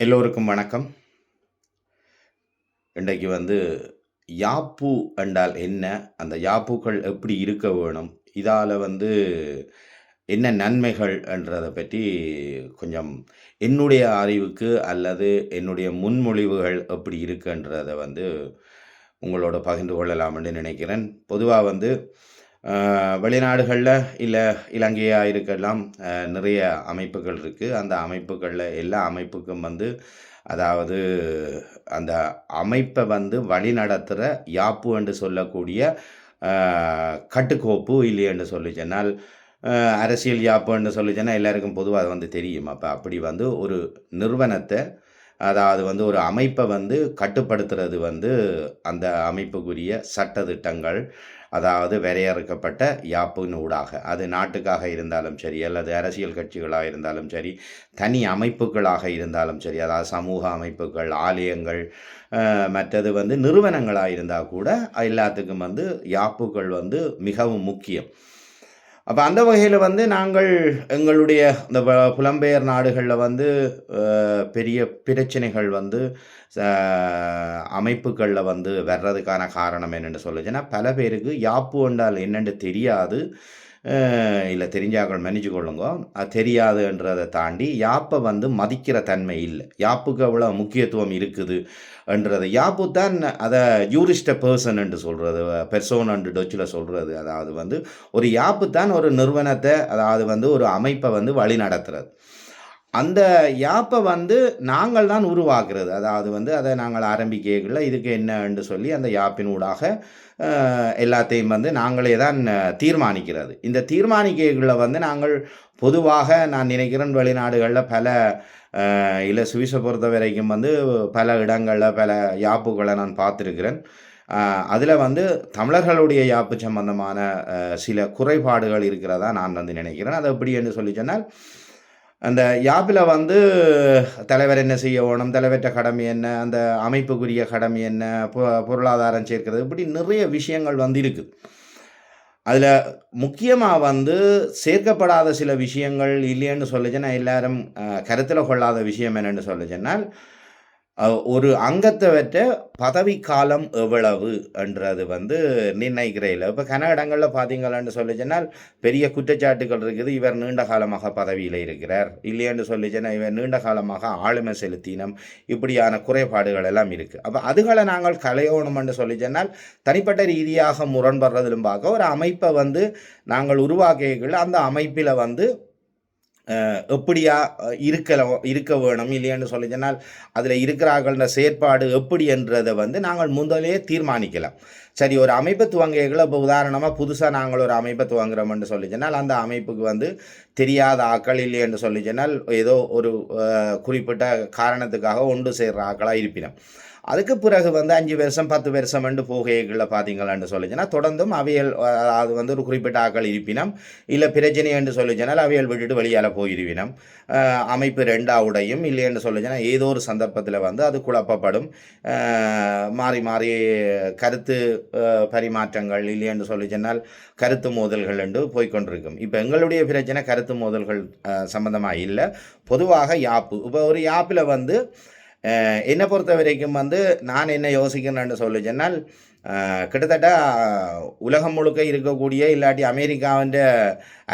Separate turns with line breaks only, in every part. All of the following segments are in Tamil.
எல்லோருக்கும் வணக்கம். இன்றைக்கு யாப்பு என்றால் என்ன? அந்த யாப்புக்கள் எப்படி இருக்க வேணும்? இதால என்ன நன்மைகள் என்றத பற்றி கொஞ்சம் என்னுடைய அறிவுக்கு அல்லது என்னுடைய முன்மொழிவுகள் எப்படி இருக்குன்றத உங்களோட பகிர்ந்து கொள்ளலாம் என்று நினைக்கிறேன். பொதுவா வெளிநாடுகள்ல இல்ல இலங்கையா இருக்கலாம், நிறைய அமைப்புகள் இருக்கு. அந்த அமைப்புகள்ல எல்லா அமைப்புக்கும் அதாவது அந்த அமைப்பை வழிநடத்துகிற யாப்பு என்று சொல்லக்கூடிய கட்டுக்கோப்பு இல்லை என்று சொல்லி சொன்னால் அரசியல் யாப்பு என்று சொல்லி சொன்னால் எல்லாருக்கும் பொதுவாக அது தெரியும். அப்போ அப்படி ஒரு நிறுவனத்தை, அதாவது ஒரு அமைப்பை கட்டுப்படுத்துறது அந்த அமைப்புக்குரிய சட்டதிட்டங்கள், அதாவது வரையறுக்கப்பட்ட யாப்பின் ஊடாக, அது நாட்டுக்காக இருந்தாலும் சரி அல்லது அரசியல் கட்சிகளாக இருந்தாலும் சரி, தனி அமைப்புகளாக இருந்தாலும் சரி, அதாவது சமூக அமைப்புகள், ஆலயங்கள், மற்றது நிறுவனங்களாக இருந்தால் கூட எல்லாத்துக்கும் யாப்புகள் மிகவும் முக்கியம். அப்போ அந்த வகையில் நாங்கள் எங்களுடைய இந்த புலம்பெயர் நாடுகளில் பெரிய பிரச்சனைகள் அமைப்புகளில் வர்றதுக்கான காரணம் என்னென்னு சொல்லுச்சுன்னா, பல பேருக்கு யாப்பு என்றால் என்னென்னு தெரியாது, இல்லை தெரிஞ்சாக்கள் மன்னிச்சு கொள்ளுங்க, அது தெரியாதுன்றதை தாண்டி யாப்பை மதிக்கிற தன்மை இல்லை. யாப்புக்கு எவ்வளோ முக்கியத்துவம் இருக்குது என்றது. யாப்பு தான் அதை யூரிஸ்ட பர்சன் என்று சொல்கிறது, பெர்சோன் அண்டு டொச்சில் சொல்கிறது. அதாவது ஒரு யாப்பு தான் ஒரு நிறுவனத்தை, அதாவது ஒரு அமைப்பை வழி நடத்துறது. அந்த யாப்பை நாங்கள் தான் உருவாக்குறது. அதாவது அதை நாங்கள் ஆரம்பிக்கல, இதுக்கு என்னன்னு சொல்லி அந்த யாப்பின் ஊடாக எல்லாத்தையும் நாங்களே தான் தீர்மானிக்கிறது. இந்த தீர்மானிக்கைகளில் நாங்கள் பொதுவாக நான் நினைக்கிறேன் வெளிநாடுகளில் பல இல்லை சுவிஸை பொறுத்த வரைக்கும் பல இடங்களில் பல யாப்புகளை நான் பார்த்துருக்கிறேன். அதில் தமிழர்களுடைய யாப்பு சம்பந்தமான சில குறைபாடுகள் இருக்கிறதா நான் நினைக்கிறேன். அது எப்படி என்று சொல்லி சொன்னால், அந்த யாப்பில் தலைவர் என்ன செய்ய வேணும், தலைவர்கிட்ட கடமை என்ன, அந்த அமைப்புக்குரிய கடமை என்ன, பொருளாதாரம் சேர்க்கிறது, இப்படி நிறைய விஷயங்கள் இருக்குது. அதில் முக்கியமாக சேர்க்கப்படாத சில விஷயங்கள் இல்லைன்னு சொல்லிச்சுன்னா, எல்லாரும் கருத்தில் கொள்ளாத விஷயம் என்னென்னு சொல்லிச்சுன்னால், ஒரு அங்கத்தை வற்ற பதவி காலம் எவ்வளவு என்றது நிர்ணயிக்கிறதில்லை. இப்போ கனடங்களில் பார்த்தீங்களான்னு சொல்லிச்சுன்னால் பெரிய குற்றச்சாட்டுகள் இருக்குது. இவர் நீண்ட காலமாக பதவியில் இருக்கிறார், இல்லையென்று சொல்லிச்சுன்னா இவர் நீண்ட காலமாக ஆளுமை செலுத்தினம், இப்படியான குறைபாடுகள் எல்லாம் இருக்குது. அப்போ அதுகளை நாங்கள் களையணும்னு சொல்லிச்சொன்னால் தனிப்பட்ட ரீதியாக முரண்படுறதிலும் பார்க்க ஒரு அமைப்பை நாங்கள் உருவாக்கிகள் அந்த அமைப்பில் எப்படியா இருக்க வேணும் இல்லைன்னு சொல்லி சொன்னால் அதில் இருக்கிறார்கள்ன்ற செயற்பாடு எப்படி என்றதை நாங்கள் முதலே தீர்மானிக்கலாம். சரி, ஒரு அமைப்பை துவங்குகளை இப்போ உதாரணமாக புதுசாக நாங்கள் ஒரு அமைப்பை துவங்குறோம்னு சொல்லி சொன்னால் அந்த அமைப்புக்கு தெரியாத ஆக்கள் இல்லைன்னு சொல்லி சொன்னால் ஏதோ ஒரு குறிப்பிட்ட காரணத்துக்காக ஒன்று சேர்கிற ஆக்களாக இருப்பினோம். அதுக்கு பிறகு 5 வருஷம் 10 வருஷம் போகைகளில் பார்த்தீங்களான்னு சொல்லிச்சுன்னா தொடர்ந்தும் அவையல் அது ஒரு குறிப்பிட்ட ஆக்கள் இருப்பினம், இல்லை பிரச்சனை என்று சொல்லிச்சுனால் அவையல் விட்டுட்டு வெளியால் போயிருவினம், அமைப்பு ரெண்டாவுடையும் இல்லைன்னு சொல்லிச்சுன்னா ஏதோ ஒரு சந்தர்ப்பத்தில் அது குழப்பப்படும், மாறி மாறி கருத்து பரிமாற்றங்கள் இல்லைன்னு சொல்லிச்சுன்னால் கருத்து மோதல்கள் என்று போய்கொண்டிருக்கும். இப்போ எங்களுடைய பிரச்சனை கருத்து மோதல்கள் சம்பந்தமாக இல்லை, பொதுவாக யாப்பு. இப்போ ஒரு யாப்பில் என்னை பொறுத்த வரைக்கும் நான் என்ன யோசிக்கிறேன்னு சொல்லி சொன்னால், கிட்டத்தட்ட உலகம் முழுக்க இருக்கக்கூடிய இல்லாட்டி அமெரிக்காவின்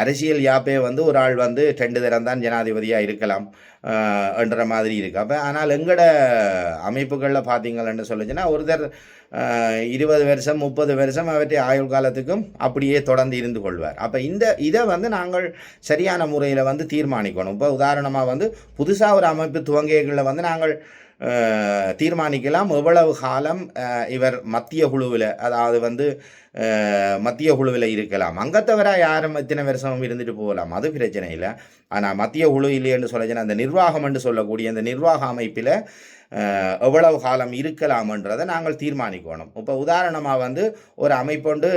அரசியல் யாப்பே ஒரு ஆள் 2 தரம் தான் ஜனாதிபதியாக இருக்கலாம் என்ற மாதிரி இருக்குது. அப்போ ஆனால் எங்களோட அமைப்புகளில் பார்த்தீங்கன்னு சொல்லிச்சுன்னா ஒருத்தர் 20 வருஷம் 30 வருஷம் அவற்றை ஆயுள் காலத்துக்கும் அப்படியே தொடர்ந்து இருந்து கொள்வார். அப்போ இதை நாங்கள் சரியான முறையில் தீர்மானிக்கணும். இப்போ உதாரணமாக புதுசாக ஒரு அமைப்பு துவங்கிகளில் நாங்கள் தீர்மானிக்கலாம் எவ்வளவு காலம் இவர் மத்திய குழுவில், அதாவது மத்திய குழுவில் இருக்கலாம். அங்கத்தவராக யாரும் இத்தனை வருஷமும் இருந்துட்டு போகலாம், அது பிரச்சனை இல்லை. ஆனால் மத்திய குழு இல்லைன்னு சொல்லிச்சுன்னா அந்த நிர்வாகம் என்று சொல்லக்கூடிய அந்த நிர்வாக அமைப்பில் எவ்வளவு காலம் இருக்கலாம்ன்றதை நாங்கள் தீர்மானிக்கணும். இப்போ உதாரணமாக ஒரு அமைப்பொண்டு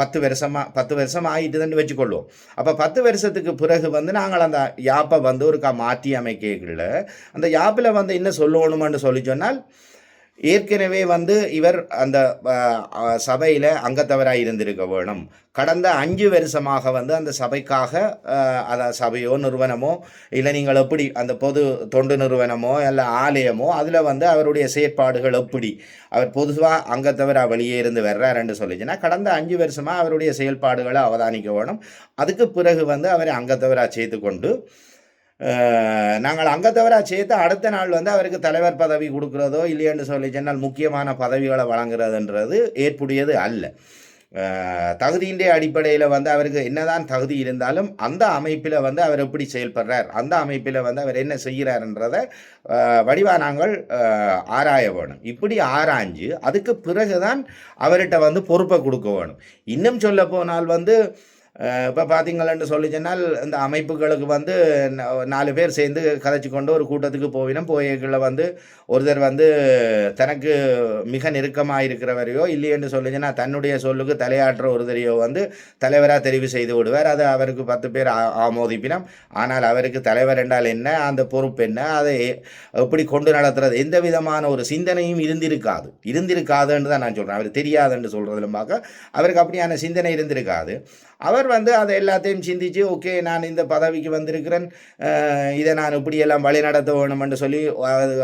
10 வருஷம் ஆகிட்டுதுன்னு வச்சுக்கொள்வோம். அப்போ 10 வருஷத்துக்கு பிறகு நாங்கள் அந்த யாப்பை ஒரு மாற்றி அமைக்கல அந்த யாப்பில் என்ன சொல்லணும்னு சொல்லி சொன்னால், ஏற்கனவே வந்து இவர் அந்த சபையில் அங்கத்தவராக இருந்திருக்க வேணும். கடந்த 5 வருஷமாக வந்து அந்த சபைக்காக அதை சபையோ நிறுவனமோ இல்லை நீங்கள் எப்படி அந்த பொது தொண்டு நிறுவனமோ இல்லை ஆலயமோ அதில் வந்து அவருடைய செயற்பாடுகள் எப்படி அவர் பொதுவாக அங்கத்தவராக வெளியே இருந்து வர்றாருன்னு சொல்லிச்சுன்னா கடந்த 5 வருஷமாக அவருடைய செயல்பாடுகளை அவதானிக்க வேணும். அதுக்கு பிறகு வந்து அவரை அங்கத்தவராக சேர்த்து கொண்டு நாங்கள் அங்கத்தவராக சேர்த்து அடுத்த நாள் வந்து அவருக்கு தலைவர் பதவி கொடுக்குறதோ இல்லையென்று சொல்லி சொன்னால் முக்கியமான பதவிகளை வழங்குறதுன்றது ஏற்புடையது அல்ல. தகுதியின்றே அடிப்படையில் வந்து அவருக்கு என்னதான் தகுதி இருந்தாலும் அந்த அமைப்பில் வந்து அவர் எப்படி செயல்படுறார், அந்த அமைப்பில் வந்து அவர் என்ன செய்கிறார்ன்றதை வடிவாக நாங்கள் ஆராய வேணும். இப்படி ஆராய்ஞ்சு அதுக்கு பிறகுதான் அவர்கிட்ட வந்து பொறுப்பை கொடுக்க வேணும். இன்னும் சொல்ல போனால் வந்து இப்போ பார்த்தீங்களன்னு சொல்லி சொன்னால் இந்த அமைப்புகளுக்கு வந்து 4 பேர் சேர்ந்து கதைச்சி கொண்டு ஒரு கூட்டத்துக்கு போயினோம். போய்களை வந்து ஒருத்தர் வந்து தனக்கு மிக நெருக்கமாக இருக்கிறவரையோ இல்லையென்று சொல்லி சொன்னால் தன்னுடைய சொல்லுக்கு தலையாற்ற ஒருத்தரையோ வந்து தலைவராக தெரிவு செய்து விடுவார். அது அவருக்கு 10 பேர் ஆமோதிப்பினம். ஆனால் அவருக்கு தலைவர் என்றால் என்ன, அந்த பொறுப்பு என்ன, அதை எப்படி கொண்டு நடத்துறது, எந்த விதமான ஒரு சிந்தனையும் இருந்திருக்காதுன்னு தான் நான் சொல்கிறேன். அவர் தெரியாதுன்னு சொல்கிறதுலும் பார்க்க அவருக்கு அப்படியான சிந்தனை இருந்திருக்காது. அவர் வந்து அதை எல்லாத்தையும் சிந்திச்சு ஓகே நான் இந்த பதவிக்கு வந்திருக்கிறேன், இதை நான் இப்படியெல்லாம் வழி நடத்த வேணும்னு சொல்லி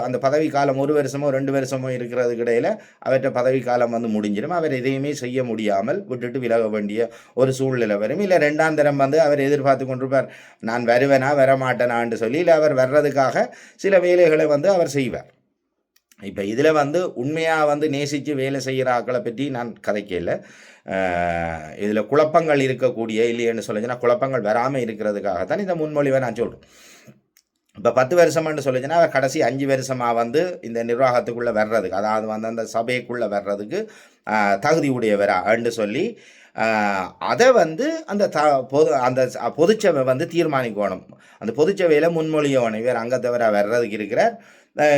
அந்த பதவி காலம் 1 வருஷமோ 2 வருஷமோ இருக்கிறதுக்கு இடையில் அவர்கிட்ட பதவி காலம் வந்து முடிஞ்சிடும். அவர் எதையுமே செய்ய முடியாமல் விட்டுட்டு விலக வேண்டிய ஒரு சூழ்நிலை வரும். இல்லை 2ஆம் தரம் வந்து அவர் எதிர்பார்த்து கொண்டிருப்பார், நான் வருவேனா வரமாட்டேனான்னு சொல்லி. இல்லை அவர் வர்றதுக்காக சில வேலைகளை வந்து அவர் செய்வார். இப்போ இதில் வந்து உண்மையாக வந்து நேசித்து வேலை செய்கிற ஆக்களை பற்றி நான் கதைக்கல. இதில் குழப்பங்கள் இருக்கக்கூடிய இல்லையன்னு சொல்லிச்சுன்னா குழப்பங்கள் வராமல் இருக்கிறதுக்காகத்தான் இந்த முன்மொழிவை நான் சொல்கிறேன். இப்போ 10 வருஷம்னு சொல்லிச்சுன்னா அவர் கடைசி 5 வருஷமாக வந்து இந்த நிர்வாகத்துக்குள்ளே வர்றதுக்கு, அதாவது வந்து அந்த சபைக்குள்ளே வர்றதுக்கு தகுதி உடையவரான்னு சொல்லி அதை வந்து அந்த பொதுச்சபை வந்து தீர்மானிக்கணும். அந்த பொதுச்சபையில் முன்மொழியவன் இவர் அங்கத்தவராக வர்றதுக்கு இருக்கிறார்,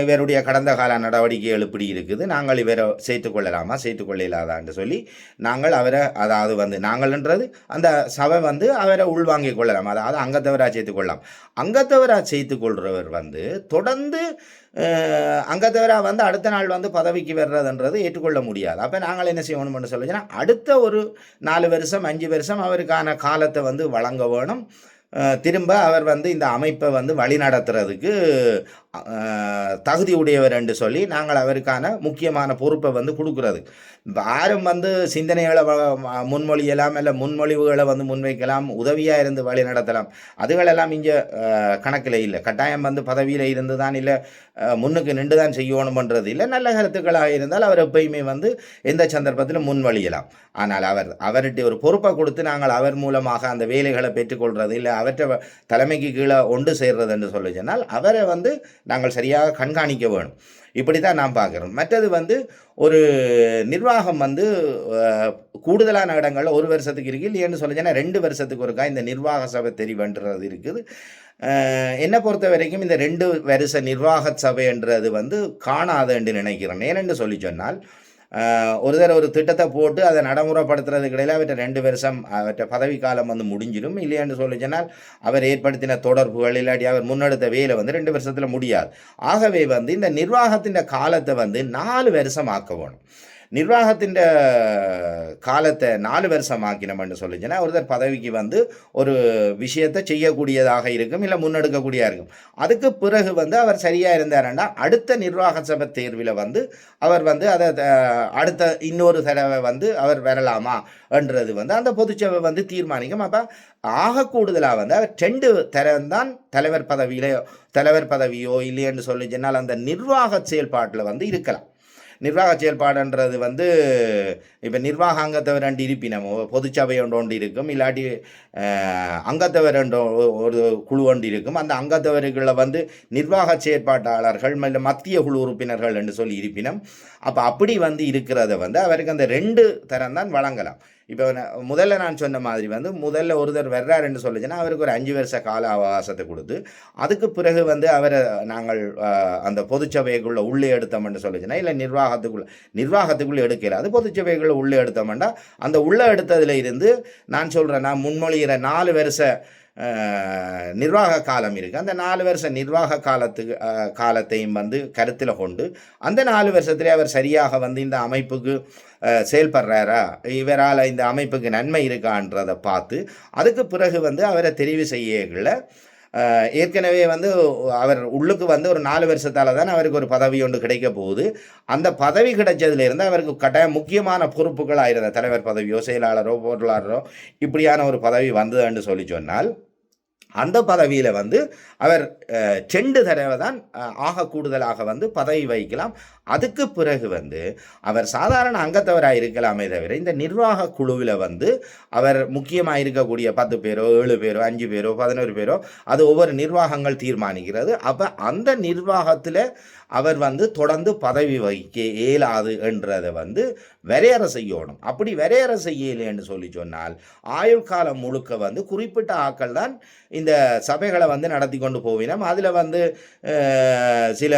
இவருடைய கடந்த கால நடவடிக்கைகள் எப்படி இருக்குது, நாங்கள் இவரை சேர்த்துக்கொள்ளலாமா சேர்த்துக்கொள்ளலாதான்னு சொல்லி நாங்கள் அவரை, அதாவது வந்து நாங்கள்ன்றது அந்த சபை வந்து அவரை உள்வாங்கிக் கொள்ளலாம். அதாவது அங்கத்தவராக சேர்த்துக்கொள்ளலாம். அங்கத்தவராக சேர்த்துக்கொள்கிறவர் வந்து தொடர்ந்து அங்கத்தவராக வந்து அடுத்த நாள் வந்து பதவிக்கு வர்றதுன்றது ஏற்றுக்கொள்ள முடியாது. அப்போ நாங்கள் என்ன செய்யணும்னு சொல்லிச்சுன்னா அடுத்த ஒரு 4 வருஷம் 5 வருஷம் அவருக்கான காலத்தை வந்து வழங்க வேணும். திரும்ப அவர் வந்து இந்த அமைப்பை வந்து வழி நடத்துறதுக்கு தகுதி உடையவர் என்று சொல்லி நாங்கள் அவருக்கான முக்கியமான பொறுப்பை வந்து கொடுக்குறது. யாரும் வந்து சிந்தனைகளை முன்மொழியலாம், இல்லை முன்மொழிவுகளை வந்து முன்வைக்கலாம், உதவியாக இருந்து வழி நடத்தலாம். அதுகளெல்லாம் இங்கே கணக்கில் இல்லை. கட்டாயம் வந்து பதவியில் இருந்து தான் இல்லை முன்னுக்கு நின்று தான் செய்யணுமன்றது இல்லை. நல்ல கருத்துக்களாக இருந்தால் அவர் எப்பயுமே வந்து எந்த சந்தர்ப்பத்திலும் முன்வழியலாம். ஆனால் அவர்கிட்ட ஒரு பொறுப்பை கொடுத்து நாங்கள் அவர் மூலமாக அந்த வேலைகளை பெற்றுக்கொள்வது இல்லை அவற்றை தலைமைக்கு கீழே ஒன்று சேர்றது என்று சொல்லி சொன்னால் அவரை வந்து நாங்கள் சரியாக கண்காணிக்க வேணும். இப்படி தான் நான் பார்க்குறோம். மற்றது வந்து ஒரு நிர்வாகம் வந்து கூடுதலான இடங்களில் 1 வருஷத்துக்கு இருக்குது, இல்லைன்னு சொல்லிச்சுன்னா 2 வருஷத்துக்கு ஒருக்கா இந்த நிர்வாக சபை தெரிவுன்றது இருக்குது. என்னை பொறுத்த வரைக்கும் இந்த 2 வருஷ நிர்வாக சபைன்றது வந்து காணாதுன்னு நினைக்கிறேன். ஏனென்று சொல்லி சொன்னால் ஒரு திட்டத்தை போட்டு அதை நடைமுறைப்படுத்துறதுக்கு இடையில் அவற்றை 2 வருஷம் அவற்றை பதவி காலம் வந்து முடிஞ்சிடும். இல்லையான்னு சொல்லி சொன்னால் அவர் ஏற்படுத்தின தொடர்புகள் இல்லாட்டி அவர் முன்னெடுத்த வேலை வந்து 2 வருஷத்தில் முடியாது. ஆகவே வந்து இந்த நிர்வாகத்தின் காலத்தை வந்து 4 வருஷம் ஆக்க வேணும். நிர்வாகத்தின் காலத்தை 4 வருஷம் ஆக்கினோம்னு சொல்லிச்சுன்னா ஒருத்தர் பதவிக்கு வந்து ஒரு விஷயத்தை செய்யக்கூடியதாக இருக்கும், இல்லை முன்னெடுக்கக்கூடியதாக இருக்கும். அதுக்கு பிறகு வந்து அவர் சரியாக இருந்தாருன்னா அடுத்த நிர்வாக சபை தேர்வில் வந்து அவர் வந்து அதை அடுத்த இன்னொரு தடவை வந்து அவர் வரலாமா என்றது வந்து அந்த பொதுச்சபை வந்து தீர்மானிக்கும். அப்போ ஆக கூடுதலாக வந்து அவர் 2 தரம்தான் தலைவர் பதவியோ இல்லையென்று சொல்லி சொன்னால் அந்த நிர்வாக செயல்பாட்டில் வந்து இருக்கலாம். நிர்வாக செயல்பாடுன்றது வந்து இப்போ நிர்வாக அங்கத்தவர் 2 இருப்பினமோ பொதுச்சபை ஒன்று இருக்கும், இல்லாட்டி அங்கத்தவர் ஒரு குழு ஒன்று இருக்கும். அந்த அங்கத்தவர்களில் வந்து நிர்வாக செயற்பாட்டாளர்கள் இல்லை மத்திய குழு உறுப்பினர்கள் என்று சொல்லி இருப்பினம். அப்போ அப்படி வந்து இருக்கிறத வந்து அவருக்கு அந்த 2 தரம் தான் வழங்கலாம். இப்போ முதல்ல நான் சொன்ன மாதிரி வந்து முதல்ல ஒருத்தர் வர்றார் என்று சொல்லிச்சுன்னா அவருக்கு ஒரு 5 வருஷ கால அவகாசத்தை கொடுத்து அதுக்கு பிறகு வந்து அவரை நாங்கள் அந்த பொதுச்சபைக்குள்ளே உள்ளே எடுத்தோம்னு சொல்லிச்சுன்னா இல்லை நிர்வாகத்துக்குள்ளே எடுக்கல, அது பொதுச்சபைக்குள்ளே உள்ளே எடுத்தோம்னா அந்த உள்ளே எடுத்ததில் இருந்து நான் சொல்கிறேன் நான் முன்மொழிகிற 4 வருஷ நிர்வாக காலம் இருக்குது. அந்த 4 வருஷ நிர்வாக காலத்தையும் வந்து கருத்தில் கொண்டு அந்த 4 வருஷத்திலே அவர் சரியாக வந்து இந்த அமைப்புக்கு செயல்படுறாரா, இவரால் இந்த அமைப்புக்கு நன்மை இருக்கான்றதை பார்த்து அதுக்கு பிறகு வந்து அவரை தெரிவு செய்யல. ஏற்கனவே வந்து அவர் உள்ளுக்கு வந்து ஒரு 4 வருஷத்தால் தான் அவருக்கு ஒரு பதவி ஒன்று கிடைக்க போகுது. அந்த பதவி கிடைச்சதுலேருந்து அவருக்கு கட்டாயம் முக்கியமான பொறுப்புகளாக இருந்த தலைவர் பதவியோ செயலாளரோ பொருளாளரோ இப்படியான ஒரு பதவி வந்ததுன்னு சொல்லி சொன்னால் அந்த பதவியில் வந்து அவர் 2 தடவை தான் ஆக கூடுதலாக வந்து பதவி வகிக்கலாம். அதுக்கு பிறகு வந்து அவர் சாதாரண அங்கத்தவராக இருக்கலாமே தவிர இந்த நிர்வாக குழுவில் வந்து அவர் முக்கியமாக இருக்கக்கூடிய 10 பேரோ 7 பேரோ 5 பேரோ 11 பேரோ அது ஒவ்வொரு நிர்வாகங்கள் தீர்மானிக்கிறது. அப்போ அந்த நிர்வாகத்தில் அவர் வந்து தொடர்ந்து பதவி வகிக்க இயலாது என்றதை வந்து வரையறை செய்யணும். அப்படி வரையறை செய்யலைன்னு சொல்லி சொன்னால் ஆயுள் காலம் முழுக்க வந்து குறிப்பிட்ட ஆட்கள் தான் இந்த சபைகளை வந்து நடத்தி கொண்டு போவினோம். அதில் வந்து சில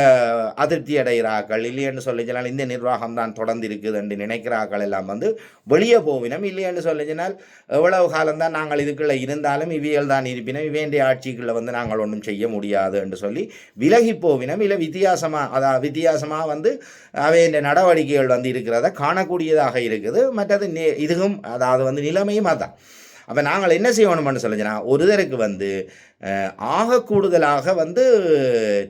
அதிருப்தி அடைகிற ஆக்கள் இல்லையென்று சொல்லிச்சினால் இந்த நிர்வாகம் தான் தொடர்ந்து இருக்குது என்று நினைக்கிற ஆக்கள் எல்லாம் வந்து வெளியே போவினோம். இல்லையென்று சொல்லிச்சினால் எவ்வளவு காலம்தான் நாங்கள் இதுக்குள்ளே இருந்தாலும் இவியல் தான் இருப்பினோம், இவேண்டிய ஆட்சிக்குள்ளே வந்து நாங்கள் ஒன்றும் செய்ய முடியாது என்று சொல்லி விலகி போவினோம். இல்லை வித்தியாசமாக வந்து அவைய நடவடிக்கைகள் வந்து இருக்கிறத காணக்கூடியதாக இருக்குது. மற்றது இதுவும் அதாவது வந்து நிலைமையும் அதான். அப்போ நாங்கள் என்ன செய்யணும்னு சொல்லிச்சுன்னா ஒருத்தருக்கு வந்து ஆக கூடுதலாக வந்து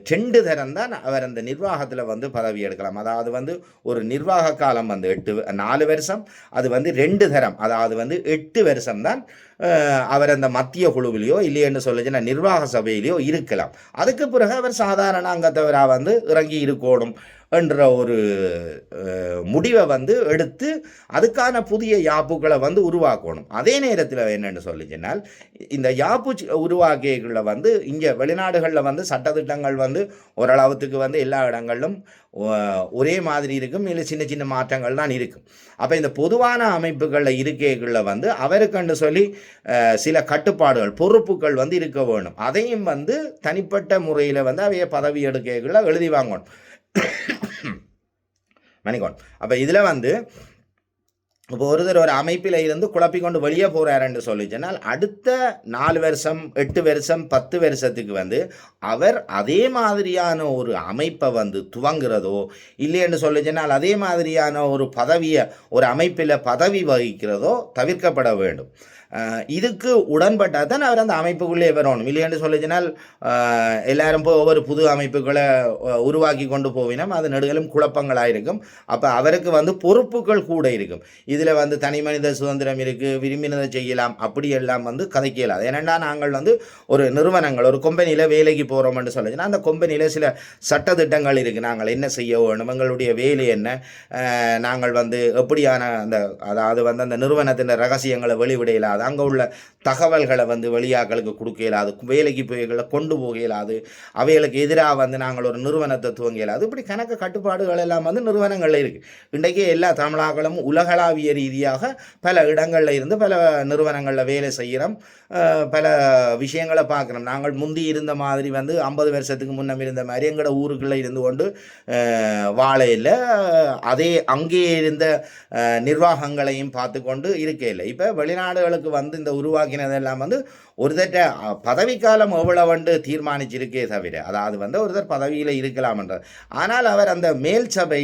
2 தரம் தான் அவர் அந்த நிர்வாகத்தில் வந்து பதவி எடுக்கலாம். அதாவது வந்து ஒரு நிர்வாக காலம் வந்து 4 வருஷம், அது வந்து 2 தரம், அதாவது வந்து 8 வருஷம் தான் அவர் அந்த மத்திய குழுவிலையோ இல்லையென்று சொல்லிச்சுன்னா நிர்வாக சபையிலையோ இருக்கலாம். அதுக்கு பிறகு அவர் சாதாரண அங்கத்தவராக வந்து இறங்கி இருக்கணும் என்ற ஒரு முடிவை வந்து எடுத்து அதுக்கான புதிய யாப்புகளை வந்து உருவாக்கணும். அதே நேரத்தில் என்னென்னு சொல்லிச்சுனால் இந்த யாப்பு உருவாக்கிகளை வந்து இங்கே வெளிநாடுகளில் வந்து சட்டத்திட்டங்கள் வந்து ஓரளவுக்கு வந்து எல்லா இடங்களிலும் ஒரே மாதிரி இருக்கும், இல்லை சின்ன சின்ன மாற்றங்கள் தான் இருக்கும். அப்போ இந்த பொதுவான அமைப்புகளில் இருக்கைகளில் வந்து அவருக்குன்னு சொல்லி சில கட்டுப்பாடுகள் பொறுப்புகள் வந்து இருக்க வேணும். அதையும் வந்து தனிப்பட்ட முறையில் வந்து அவைய பதவி எடுக்கைகளில் எழுதி வாங்கணும் மணிக்கோன். அப்போ இதில் வந்து இப்போ ஒருத்தர் ஒரு அமைப்பில் இருந்து குழப்பிக்கொண்டு வெளியே போகிறாருன்னு சொல்லிச்சனால் அடுத்த 4 வருஷம் 8 வருஷம் 10 வருஷத்துக்கு வந்து அவர் அதே மாதிரியான ஒரு அமைப்பை வந்து துவங்குறதோ இல்லைன்னு சொல்லிச்சனால் அதே மாதிரியான ஒரு பதவியை ஒரு அமைப்பில் பதவி வகிக்கிறதோ தவிர்க்கப்பட வேண்டும். இதுக்கு உடன்பட்டால் தான் அவர் அந்த அமைப்புக்குள்ளே வரணும். இல்லைன்னு சொல்லிச்சினால் எல்லாரும் போய் ஒவ்வொரு புது அமைப்புகளை உருவாக்கி கொண்டு போவினோம், அது நெடுகளும் குழப்பங்களாக இருக்கும். அப்போ அவருக்கு வந்து பொறுப்புகள் கூட இருக்கும். இதில் வந்து தனி மனித சுதந்திரம் இருக்குது, விரும்பினதை செய்யலாம், அப்படி எல்லாம் வந்து கதைக்கலாம். ஏனென்னா நாங்கள் வந்து ஒரு நிறுவனங்கள் ஒரு கம்பெனியில் வேலைக்கு போகிறோம்னு சொல்லிச்சுன்னா அந்த கம்பெனியில் சில சட்டத்திட்டங்கள் இருக்குது. நாங்கள் என்ன செய்ய வேணும், எங்களுடைய வேலை என்ன, நாங்கள் வந்து எப்படியான அந்த அதாவது வந்து அந்த நிறுவனத்தின் ரகசியங்களை வெளிவிடையில அங்கே உள்ள தகவல்களை வந்து வெளியாக்களுக்கு கொடுக்க இயலாது, வேலைக்கு போய்களை கொண்டு போக இயலாது, அவைகளுக்கு எதிராக வந்து நாங்கள் ஒரு நிறுவனத்தை துவங்க இயலாது. இப்படி கணக்கு கட்டுப்பாடுகள் எல்லாம் வந்து நிறுவனங்களில் இருக்குது. இன்றைக்கே எல்லா தமிழாக்களும் உலகளாவிய ரீதியாக பல இடங்களில் இருந்து பல நிறுவனங்களில் வேலை செய்கிறோம், பல விஷயங்களை பார்க்குறோம். நாங்கள் முந்தி இருந்த மாதிரி வந்து 50 வருஷத்துக்கு முன்னம் இருந்த மாதிரி எங்களோட ஊருக்குள்ளே இருந்து கொண்டு வாழையில் அதே அங்கே இருந்த நிர்வாகங்களையும் பார்த்து கொண்டு இருக்கே இல்லை. இப்போ வெளிநாடுகளுக்கு வந்து இந்த உருவாக்கினதெல்லாம் வந்து ஒருத்தட்ட பதவிக்காலம் எவ்வளவு தீர்மானிச்சிருக்கே தவிர, அதாவது வந்து ஒருத்தர் பதவியில் இருக்கலாம் என்றார். ஆனால் அவர் அந்த மேல் சபை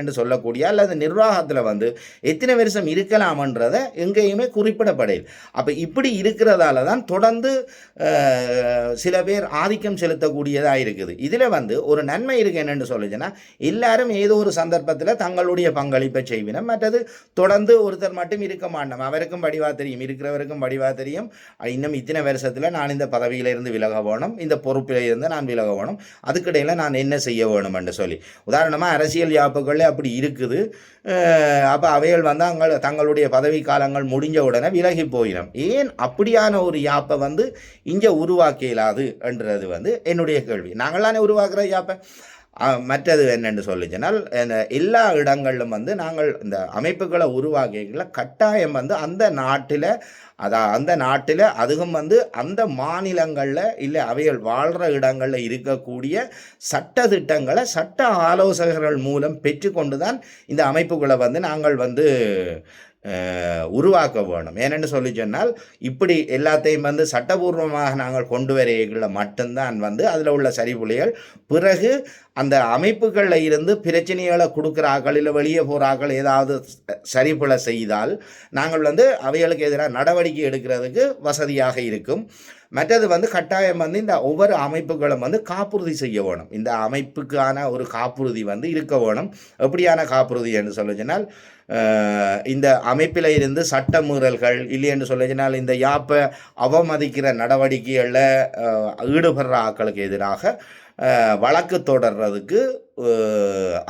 என்று சொல்லக்கூடிய அல்லது நிர்வாகத்தில் வந்து எத்தனை வருஷம் இருக்கலாம்ன்றதை எங்கேயுமே குறிப்பிடப்படையில். அப்போ இப்படி இருக்கிறதால தான் தொடர்ந்து சில பேர் ஆதிக்கம் செலுத்தக்கூடியதாக இருக்குது. இதில் வந்து ஒரு நன்மை இருக்கு என்னென்னு சொல்லுச்சுன்னா எல்லாரும் ஏதோ ஒரு சந்தர்ப்பத்தில் தங்களுடைய பங்களிப்பை செய்வினம். மற்றது தொடர்ந்து ஒருத்தர் மட்டும் இருக்க மாட்டோம், அவருக்கும் படிவா தெரியும், இருக்கிறவருக்கும் படிவா தெரியும், இன்னும் இத்தனை வருஷத்தில் நான் இந்த பதவியிலிருந்து விலக வேணும், இந்த பொறுப்பில் இருந்து நான் விலக வேணும், அதுக்கிடையில் நான் என்ன செய்ய வேணும் என்று சொல்லி. உதாரணமாக அரசியல் யாப்புகளே அப்படி இருக்குது. அப்போ அவைகள் வந்து தங்களுடைய பதவி காலங்கள் முடிஞ்ச உடனே விலகி போயிடும். ஏன் அப்படியான ஒரு யாப்பை வந்து இங்கே உருவாக்க இயலாது என்றது வந்து என்னுடைய கேள்வி. நாங்களானே உருவாக்குற யாப்பை. மற்றது என்னென்னு சொல்லிச்சுனால் எல்லா இடங்களிலும் வந்து நாங்கள் இந்த அமைப்புகளை உருவாக்கிகளை கட்டாயம் வந்து அந்த நாட்டில் அதுவும் வந்து அந்த மாநிலங்களில் இல்லை அவைகள் வாழ்கிற இடங்களில் இருக்கக்கூடிய சட்ட திட்டங்களை சட்ட ஆலோசகர்கள் மூலம் பெற்றுக்கொண்டு தான் இந்த அமைப்புகளை வந்து நாங்கள் வந்து உருவாக்க வேணும். ஏனென்று சொல்லி சொன்னால் இப்படி எல்லாத்தையும் வந்து சட்டபூர்வமாக நாங்கள் கொண்டு வரைகளை மட்டும்தான் வந்து அதில் உள்ள சரிபுலிகள் பிறகு அந்த அமைப்புகளில் இருந்து பிரச்சனைகளை கொடுக்குறார்கள் இல்லை வெளியே போகிறார்கள் ஏதாவது சரிபுல செய்தால் நாங்கள் வந்து அவைகளுக்கு எதிராக நடவடிக்கை எடுக்கிறதுக்கு வசதியாக இருக்கும். மற்றது வந்து கட்டாயம் வந்து இந்த ஒவ்வொரு அமைப்புகளும் வந்து காப்புறுதி செய்ய வேணும். இந்த அமைப்புக்கான ஒரு காப்புறுதி வந்து இருக்க வேணும். எப்படியான காப்புறுதி என்று சொல்ல சொன்னால் இந்த அமைப்பில் இருந்து சட்ட மீறல்கள் இல்லை என்று சொல்ல சொன்னால் இந்த யாப்பை அவமதிக்கிற நடவடிக்கைகளில் ஈடுபடுற ஆட்களுக்கு எதிராக வழக்கு தொடர்றதுக்கு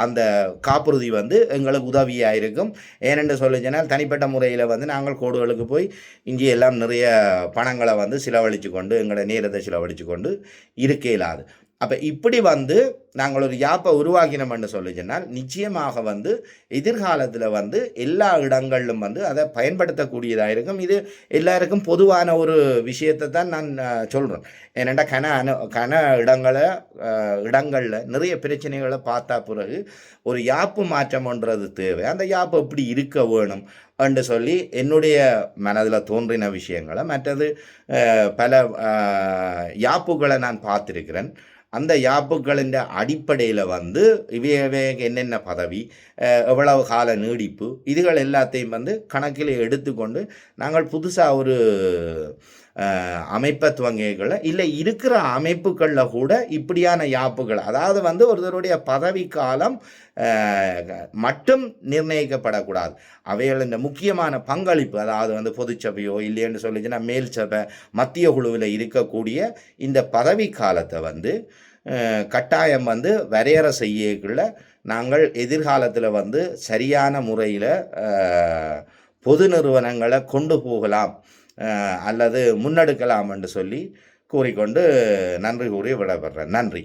அந்த காப்புறுதி வந்து எங்களுக்கு உதவியாக இருக்கும். ஏனென்று சொல்லிச்சனால் தனிப்பட்ட முறையில் வந்து நாங்கள் கோடுகளுக்கு போய் இங்கே எல்லாம் நிறைய பணங்களை வந்து செலவழித்து கொண்டு எங்களோட நேரத்தை செலவழித்து கொண்டு இருக்க இயலாது. அப்போ இப்படி வந்து நாங்கள் ஒரு யாப்பை உருவாக்கினோம்னு சொல்லிச்சனால் நிச்சயமாக வந்து எதிர்காலத்தில் வந்து எல்லா இடங்களிலும் வந்து அதை பயன்படுத்தக்கூடியதாக இருக்கும். இது எல்லாருக்கும் பொதுவான ஒரு விஷயத்தை தான் நான் சொல்கிறேன். ஏனெண்டா கன இடங்களில் நிறைய பிரச்சனைகளை பார்த்தா பிறகு ஒரு யாப்பு மாற்றம்ன்றது தேவை. அந்த யாப்பு எப்படி இருக்க வேணும் என்று சொல்லி என்னுடைய மனதில் தோன்றின விஷயங்களை மற்றது பல யாப்புகளை நான் பார்த்துருக்கிறேன். அந்த யாப்புகளின் அடிப்படையில் வந்து இவையவே என்னென்ன பதவி எவ்வளவு கால நீடிப்பு இதுகள் எல்லாத்தையும் வந்து கணக்கில் எடுத்துக்கொண்டு நாங்கள் புதுசாக ஒரு அமைப்பை துவங்கிகளை இல்லை இருக்கிற அமைப்புகளில் கூட இப்படியான யாப்புகள் அதாவது வந்து ஒருத்தருடைய பதவி காலம் மட்டும் நிர்ணயிக்கப்படக்கூடாது. அவைகள் இந்த முக்கியமான பங்களிப்பு அதாவது வந்து பொதுச்சபையோ இல்லைன்னு சொல்லிச்சுன்னா மேல் சபை மத்திய குழுவில் இருக்கக்கூடிய இந்த பதவி காலத்தை வந்து கட்டாயம் வந்து வரையறை செய்யக்குள்ள நாங்கள் எதிர்காலத்தில் வந்து சரியான முறையில் பொது நிறுவனங்களை கொண்டு போகலாம் அல்லது முன்னெடுக்கலாம் என்று சொல்லி கூறிக்கொண்டு நன்றி கூறி விடைபெறேன். நன்றி.